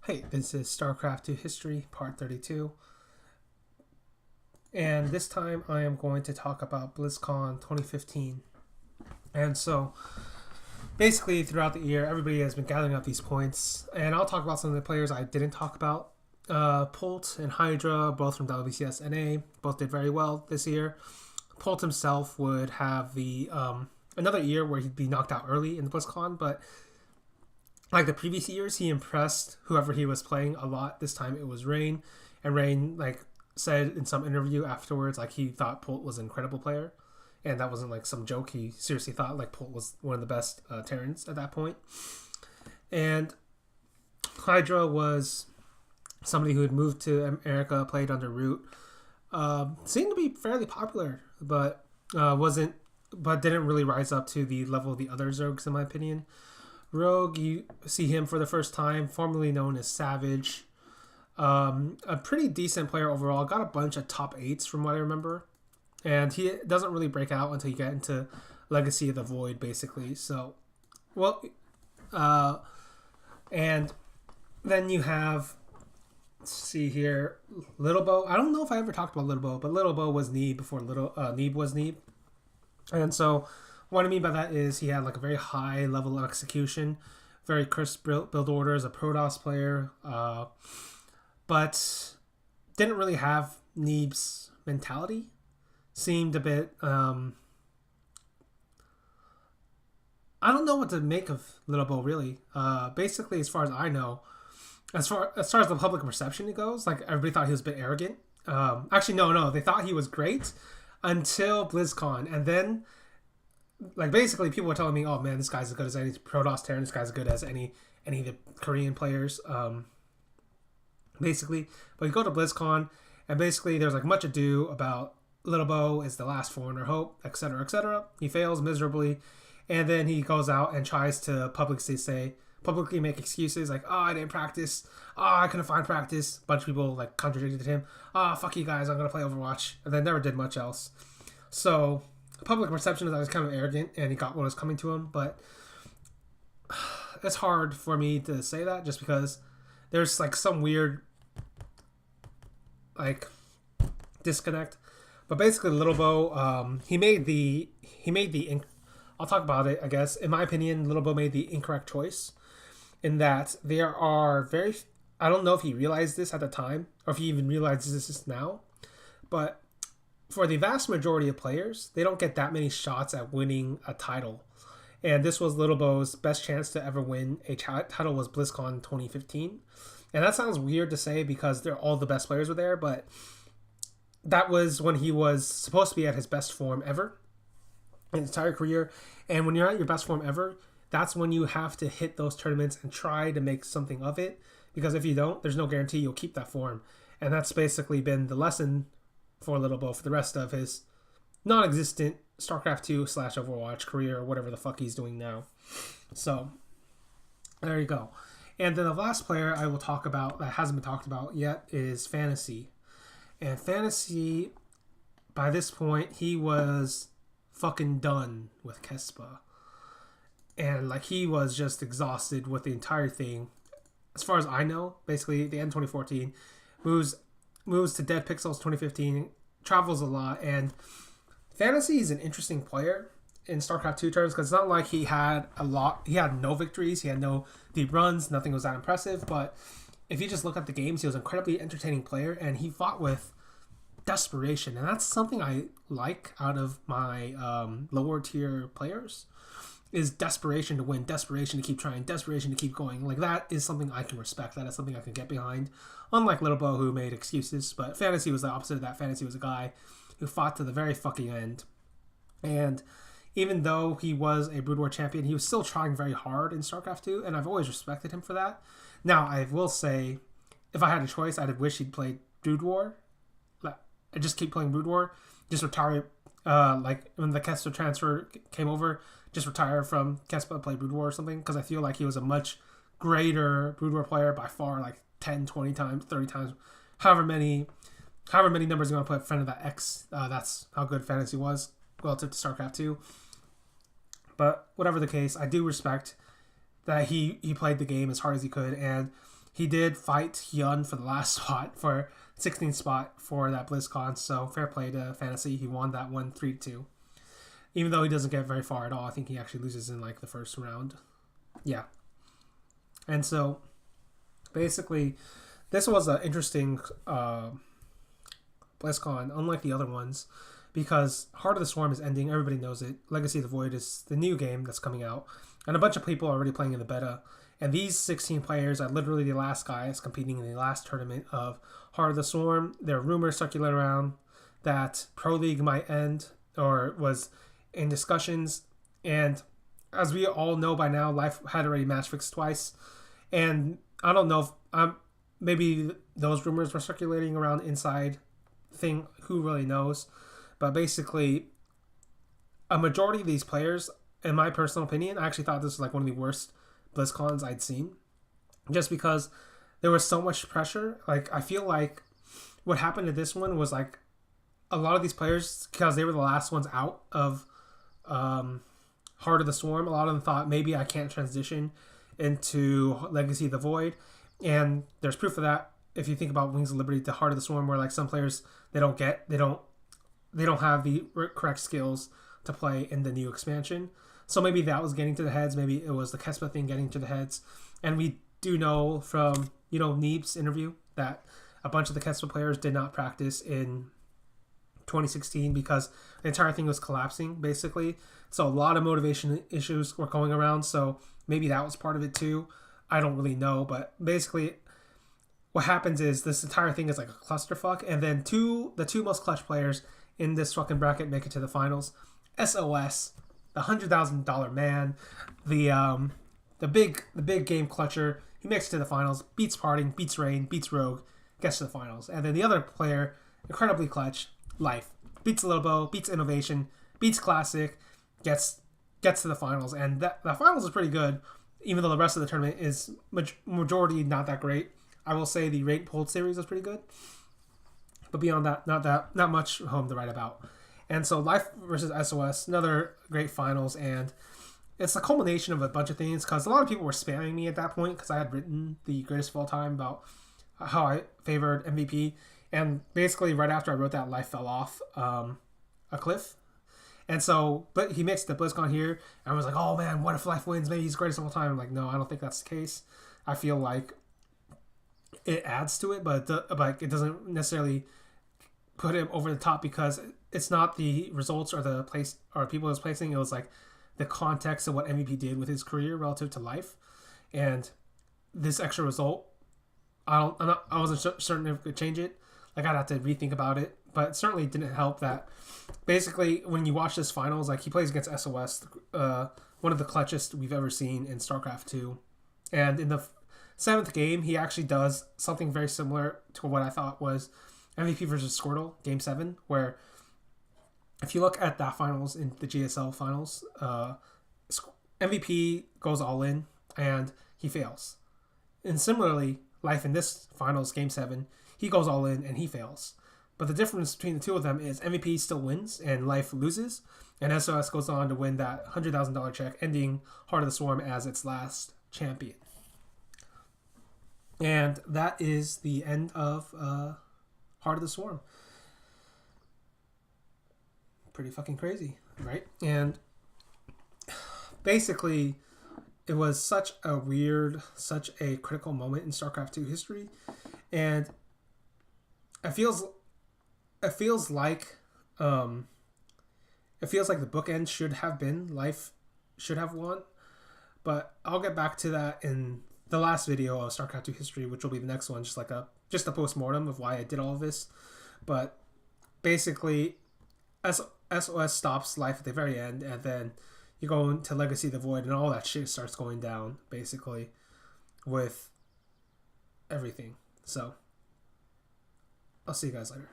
Hey, this is StarCraft 2 History, part 32. And this time I am going to talk about Blizzcon 2015. And so, basically, throughout the year, everybody has been gathering up these points. And I'll talk about some of the players I didn't talk about. Pult and Hydra, both from WCS NA, both did very well this year. Pult himself would have the another year where he'd be knocked out early in the BlizzCon, but like the previous years, he impressed whoever he was playing a lot. This time it was Rain, and Rain said in some interview afterwards he thought Pult was an incredible player, and that wasn't some joke. He seriously thought Pult was one of the best Terrans at that point. And Hydra was somebody who had moved to America, played under Root, seemed to be fairly popular, but didn't really rise up to the level of the other Zergs in my opinion. Rogue, you see him for the first time, formerly known as Savage. A pretty decent player overall. Got a bunch of top 8s from what I remember. And he doesn't really break out until you get into Legacy of the Void, basically. So, and then you have, let's see here, Little Bow. I don't know if I ever talked about Little Bow, but Little Bow was Neeb before Neeb was Neeb. And so, what I mean by that is he had a very high level of execution, very crisp build orders, a Protoss player, but didn't really have Neeb's mentality. Seemed a bit, I don't know what to make of Little Bo really. Basically, as far as I know, as far as the public perception goes, everybody thought he was a bit arrogant. Actually, no, they thought he was great until BlizzCon, and then basically people were telling me, oh man, this guy's as good as any Protoss Terran, this guy's as good as any of the Korean players, basically. But you go to BlizzCon, and basically there's much ado about Little Bo is the last Forerunner hope, etc., etc. He fails miserably, and then he goes out and tries to publicly make excuses oh, I didn't practice, oh, I couldn't find practice. A bunch of people contradicted him. Oh, fuck you guys, I'm gonna play Overwatch, and then never did much else. So public perception is that he was kind of arrogant and he got what was coming to him, but it's hard for me to say that just because there's some weird disconnect. But basically, Little Bo, he made the I'll talk about it. I guess in my opinion, Little Bo made the incorrect choice in that there are I don't know if he realized this at the time or if he even realizes this now, but for the vast majority of players, they don't get that many shots at winning a title. And this was Little Bo's best chance to ever win a title was BlizzCon 2015. And that sounds weird to say because all the best players were there, but that was when he was supposed to be at his best form ever in his entire career. And when you're at your best form ever, that's when you have to hit those tournaments and try to make something of it. Because if you don't, there's no guarantee you'll keep that form. And that's basically been the lesson for Little Bo for the rest of his non-existent StarCraft 2 / Overwatch career or whatever the fuck he's doing now. So, there you go. And then the last player I will talk about that hasn't been talked about yet is Fantasy. And Fantasy, by this point, he was fucking done with Kespa. And he was just exhausted with the entire thing. As far as I know, basically the end 2014, moves to Dead Pixels 2015, travels a lot, and Fantasy is an interesting player in StarCraft 2 terms because it's not like he had no victories, he had no deep runs, nothing was that impressive, but if you just look at the games, he was an incredibly entertaining player, and he fought with desperation, and that's something I like out of my lower tier players, is desperation to win, desperation to keep trying, desperation to keep going. That is something I can respect. That is something I can get behind. Unlike Little Bo, who made excuses, but Fantasy was the opposite of that. Fantasy was a guy who fought to the very fucking end. And even though he was a Brood War champion, he was still trying very hard in StarCraft 2, and I've always respected him for that. Now, I will say, if I had a choice, I'd wish he'd played Brood War. I'd just keep playing Brood War. Just retire, when the Kespa transfer came over, just retire from Kespa, play Brood War or something, because I feel like he was a much greater Brood War player by far, 10, 20 times, 30 times, however many numbers you want to put in front of that X. That's how good Fantasy was relative to StarCraft 2. But whatever the case, I do respect that he played the game as hard as he could, and he did fight Hyun for the last spot, for 16th spot for that BlizzCon. So fair play to Fantasy. He won that one 3-2. Even though he doesn't get very far at all, I think he actually loses in like the first round. Yeah. And so basically, this was an interesting BlizzCon, unlike the other ones, because Heart of the Swarm is ending. Everybody knows it. Legacy of the Void is the new game that's coming out, and a bunch of people are already playing in the beta. And these 16 players are literally the last guys competing in the last tournament of Heart of the Swarm. There are rumors circulating around that Pro League might end, or was in discussions. And as we all know by now, Life had already match fixed twice. And I don't know if maybe those rumors were circulating around inside thing. Who really knows? But basically, a majority of these players, in my personal opinion, I actually thought this was like one of the worst BlizzCons I'd seen, just because there was so much pressure. Like, I feel like what happened to this one was like a lot of these players, because they were the last ones out of Heart of the Swarm, a lot of them thought maybe I can't transition into Legacy of the Void, and there's proof of that if you think about Wings of Liberty to Heart of the Swarm, where like some players they don't have the correct skills to play in the new expansion. So maybe that was getting to the heads. Maybe it was the Kespa thing getting to the heads. And we do know from, Neeb's interview that a bunch of the Kespa players did not practice in 2016 because the entire thing was collapsing, basically. So a lot of motivation issues were going around. So maybe that was part of it too. I don't really know. But basically, what happens is this entire thing is like a clusterfuck. And then the two most clutch players in this fucking bracket make it to the finals. SOS, the $100,000 man, the big game clutcher. He makes it to the finals, beats Parting, beats Rain, beats Rogue, gets to the finals. And then the other player, incredibly clutch, Life, beats Lobo, beats Innovation, beats Classic, gets to the finals. And the finals is pretty good, even though the rest of the tournament is majority not that great. I will say the rate pulled series was pretty good, but beyond that, not much home to write about. And so Life versus SOS, another great finals, and it's a culmination of a bunch of things, because a lot of people were spamming me at that point because I had written the greatest of all time about how I favored MVP, and basically right after I wrote that, Life fell off a cliff. And so, but he mixed the BlizzCon here, and I was like, oh man, what if Life wins? Maybe he's greatest of all time. I'm like, no, I don't think that's the case. I feel like it adds to it, but it doesn't necessarily put him over the top, because it's not the results or the place or people he's placing. It was like the context of what MVP did with his career relative to Life, and this extra result, I wasn't certain if it could change it. Like, I'd have to rethink about it, but it certainly didn't help that basically when you watch this finals, like, he plays against SOS, one of the clutchest we've ever seen in StarCraft 2, and in the 7th game, he actually does something very similar to what I thought was MVP versus Squirtle, Game 7, where if you look at that finals in the GSL finals, MVP goes all in and he fails. And similarly, Life in this finals, Game 7, he goes all in and he fails. But the difference between the two of them is MVP still wins and Life loses, and SOS goes on to win that $100,000 check, ending Heart of the Swarm as its last champion. And that is the end of Heart of the Swarm. Pretty fucking crazy, right? And basically, it was such a critical moment in StarCraft 2 history, and it feels like the bookend should have been Life should have won, but I'll get back to that in the last video of StarCraft 2 history, which will be the next one, just a post-mortem of why I did all of this. But basically, SOS stops Life at the very end, and then you go into Legacy of the Void, and all that shit starts going down, basically, with everything. So, I'll see you guys later.